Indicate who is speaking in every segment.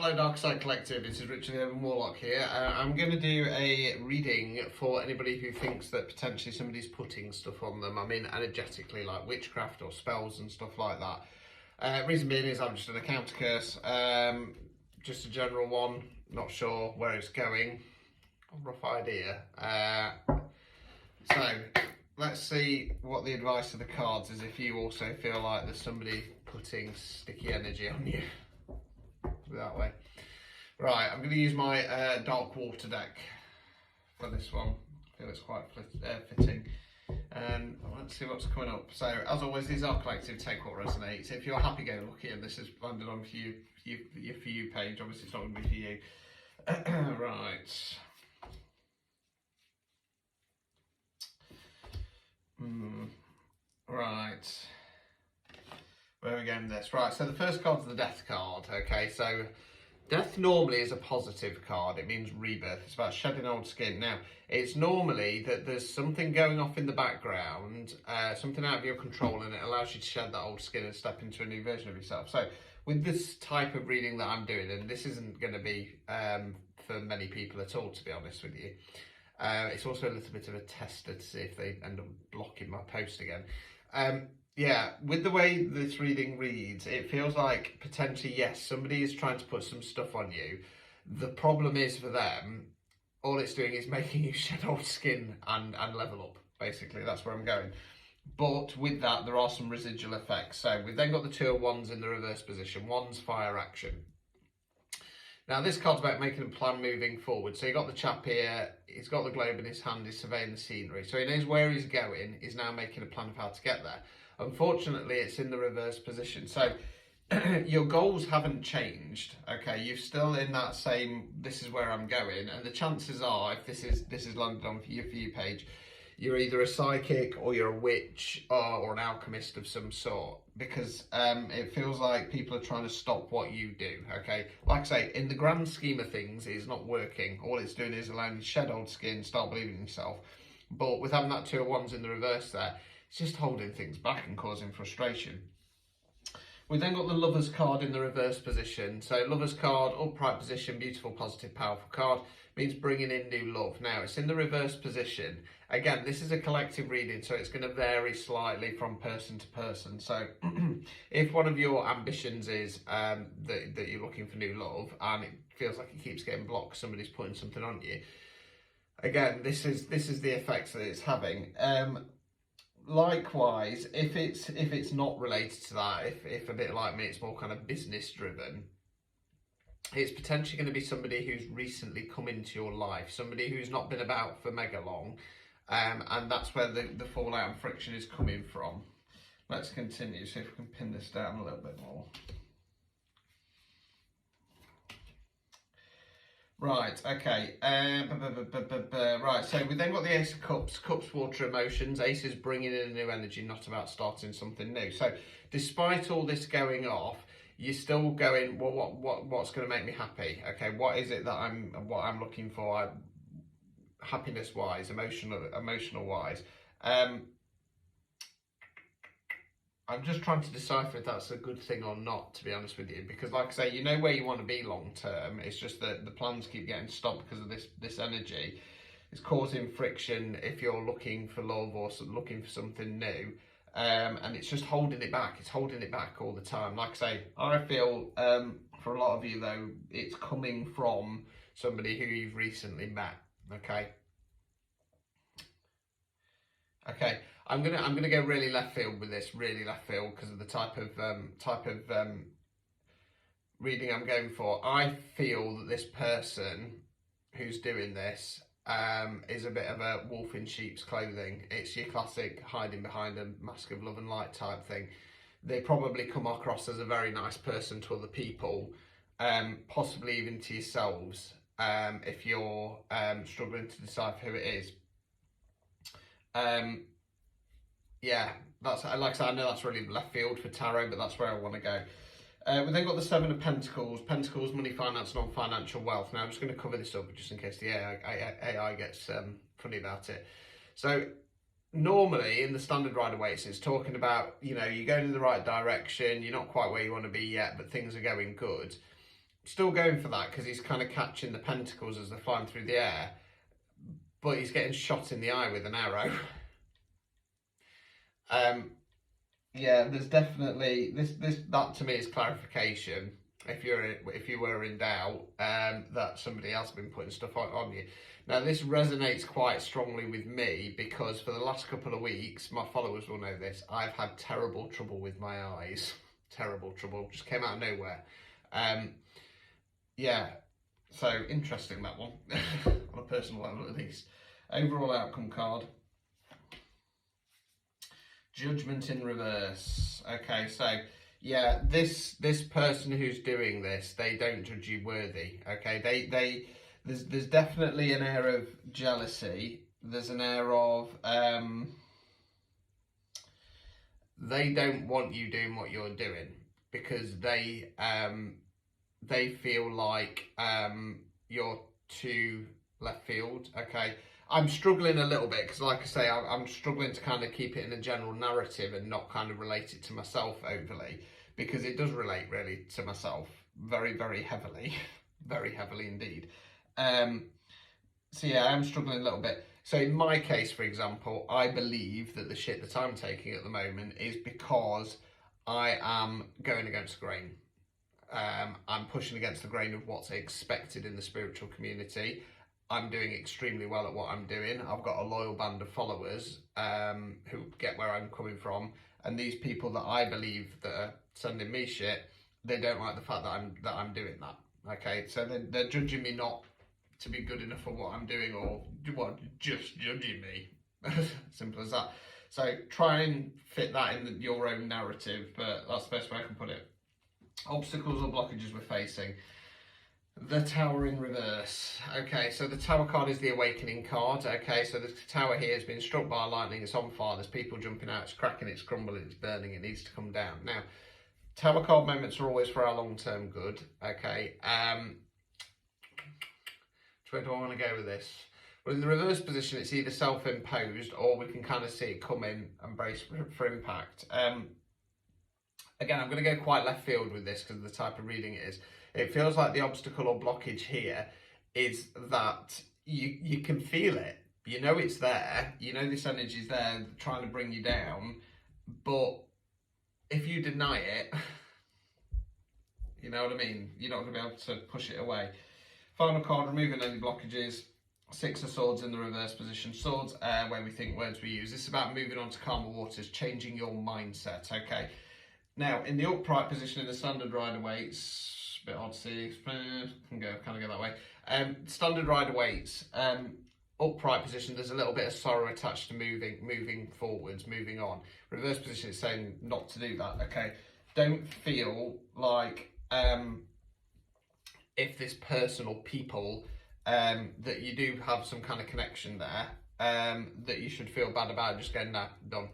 Speaker 1: Hello Dark Side Collective, this is Richard the Urban Warlock here. I'm going to do a reading for anybody who thinks that potentially somebody's putting stuff on them. I mean energetically, like witchcraft or spells and stuff like that. Reason being is I've just done a counter curse, just a general one, not sure where it's going, rough idea. So let's see what the advice of the cards is if you also feel like there's somebody putting sticky energy on you. That way. Right, I'm going to use my dark water deck for this one. I feel it's quite fitting. And let's see what's coming up. So, as always, these are collective, take what resonates. If you're happy-go-lucky and this has landed on for your For You page, obviously it's not going to be for you. Right. Right. Where are we going with this? Right, so the first card's the Death card, okay? So, Death normally is a positive card. It means rebirth. It's about shedding old skin. Now, it's normally that there's something going off in the background, something out of your control, and it allows you to shed that old skin and step into a new version of yourself. So, with this type of reading that I'm doing, and this isn't going to be for many people at all, to be honest with you, it's also a little bit of a tester to see if they end up blocking my post again. Yeah, with the way this reading reads, it feels like potentially, yes, somebody is trying to put some stuff on you. The problem is for them, all it's doing is making you shed old skin and level up, basically. That's where I'm going. But with that, there are some residual effects. So we've then got the Two of Wands in the reverse position. Wands, fire, action. Now, this card's about making a plan moving forward. So you got the chap here, he's got the globe in his hand, he's surveying the scenery. So he knows where he's going, he's now making a plan of how to get there. Unfortunately, it's in the reverse position. So your goals haven't changed, okay? You're still in that same, this is where I'm going. And the chances are, if this is landed on your For You page, you're either a psychic or you're a witch or an alchemist of some sort, because it feels like people are trying to stop what you do, okay? Like I say, in the grand scheme of things, it's not working. All it's doing is allowing you to shed old skin, start believing in yourself. But with having that Two of Wands in the reverse there, it's just holding things back and causing frustration. We then got the Lovers card in the reverse position. So Lovers card, upright position, beautiful, positive, powerful card, means bringing in new love. Now, it's in the reverse position. Again, this is a collective reading, so it's going to vary slightly from person to person. So if one of your ambitions is that you're looking for new love and it feels like it keeps getting blocked, somebody's putting something on you, again, this is the effects that it's having. Likewise, if it's not related to that, if a bit like me, it's more kind of business driven, it's potentially going to be somebody who's recently come into your life, somebody who's not been about for mega long, and that's where the fallout and friction is coming from. Let's continue, see if we can pin this down a little bit more. Right, okay, right, so we then got the Ace of Cups. Cups, water, emotions. Ace is bringing in a new energy, not about starting something new. So despite all this going off, you're still going, well, what's going to make me happy? Okay, what is it that I'm looking for, happiness wise, emotional wise? I'm just trying to decipher if that's a good thing or not, to be honest with you, because like I say, you know where you want to be long term. It's just that the plans keep getting stopped because of this energy. It's causing friction if you're looking for love or looking for something new, and it's just holding it back. It's holding it back all the time. Like I say, I feel for a lot of you though, it's coming from somebody who you've recently met. Okay, I'm gonna go really left field with this, really left field, because of the type of reading I'm going for. I feel that this person who's doing this is a bit of a wolf in sheep's clothing. It's your classic hiding behind a mask of love and light type thing. They probably come across as a very nice person to other people, possibly even to yourselves, if you're struggling to decipher who it is. Yeah, that's, like I said, I know that's really left field for tarot, but that's where I want to go. We then got the Seven of Pentacles. Pentacles, money, finance, non-financial wealth. Now I'm just going to cover this up just in case the AI gets funny about it. So normally in the standard Rider-Waite, it's talking about, you know, you're going in the right direction, you're not quite where you want to be yet, but things are going good. still going for that because he's kind of catching the pentacles as they're flying through the air, but he's getting shot in the eye with an arrow. Yeah, there's definitely that to me is clarification. If you were in doubt, that somebody else has been putting stuff on you. Now this resonates quite strongly with me because for the last couple of weeks, my followers will know this, I've had terrible trouble with my eyes. Terrible trouble, just came out of nowhere. Yeah, so interesting that one, on a personal level at least. Overall outcome card. Judgment in reverse. Okay, so yeah, this person who's doing this, they don't judge you worthy. Okay, there's definitely an air of jealousy. There's an air of they don't want you doing what you're doing because they feel like you're too left field. Okay, I'm struggling a little bit because, like I say, I'm struggling to kind of keep it in a general narrative and not kind of relate it to myself overly, because it does relate really to myself very, very heavily, very heavily indeed. So yeah, I'm struggling a little bit. So in my case, for example, I believe that the shit that I'm taking at the moment is because I am going against the grain. I'm pushing against the grain of what's expected in the spiritual community. I'm doing extremely well at what I'm doing. I've got a loyal band of followers who get where I'm coming from, and these people that I believe that are sending me shit, they don't like the fact that I'm doing that. Okay, so they're judging me not to be good enough for what I'm doing, or just judging me. Simple as that. So try and fit that in your own narrative, but that's the best way I can put it. Obstacles or blockages we're facing. The Tower in reverse. Okay, so the Tower card is the Awakening card. Okay, so the Tower here has been struck by lightning, it's on fire, there's people jumping out, it's cracking, it's crumbling, it's burning, it needs to come down. Now, Tower card moments are always for our long-term good. Okay, where do I want to go with this? Well, in the reverse position, it's either self-imposed or we can kind of see it coming and brace for impact. Again, I'm going to go quite left field with this because of the type of reading it is. It feels like the obstacle or blockage here is that you can feel it. You know it's there. You know this energy is there trying to bring you down. But if you deny it, you know what I mean? You're not going to be able to push it away. Final card, removing any blockages. Six of Swords in the reverse position. Swords, where we think, words we use. This is about moving on to calmer waters, changing your mindset, okay? Now, in the upright position in the standard rider weights, a bit odd to see, can go that way. Standard rider weights, upright position, there's a little bit of sorrow attached to moving forwards, moving on. Reverse position is saying not to do that, okay? Don't feel like if this person or people that you do have some kind of connection there, that you should feel bad about, just going, nah, done.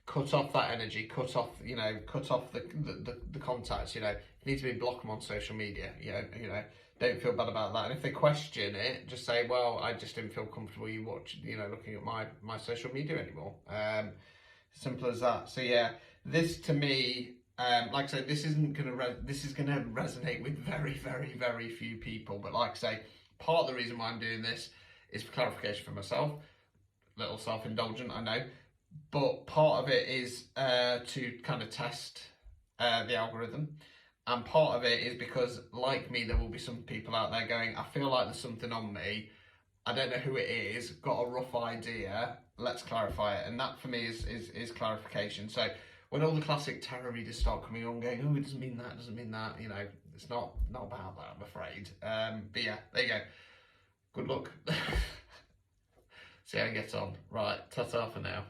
Speaker 1: Cut off that energy, cut off the contacts, you need to be block them on social media, don't feel bad about that. And if they question it, just say, well, I just didn't feel comfortable looking at my social media anymore. Simple as that. So yeah, this to me, like I say, this is gonna resonate with very, very, very few people. But like I say, part of the reason why I'm doing this is for clarification for myself. Little self-indulgent, I know. But part of it is to kind of test the algorithm. And part of it is because, like me, there will be some people out there going, I feel like there's something on me. I don't know who it is, got a rough idea, let's clarify it. And that for me is clarification. So when all the classic tarot readers start coming on going, oh, it doesn't mean that, it's not about that, I'm afraid. But yeah, there you go. Good luck. See how it gets on. Right, ta-ta for now.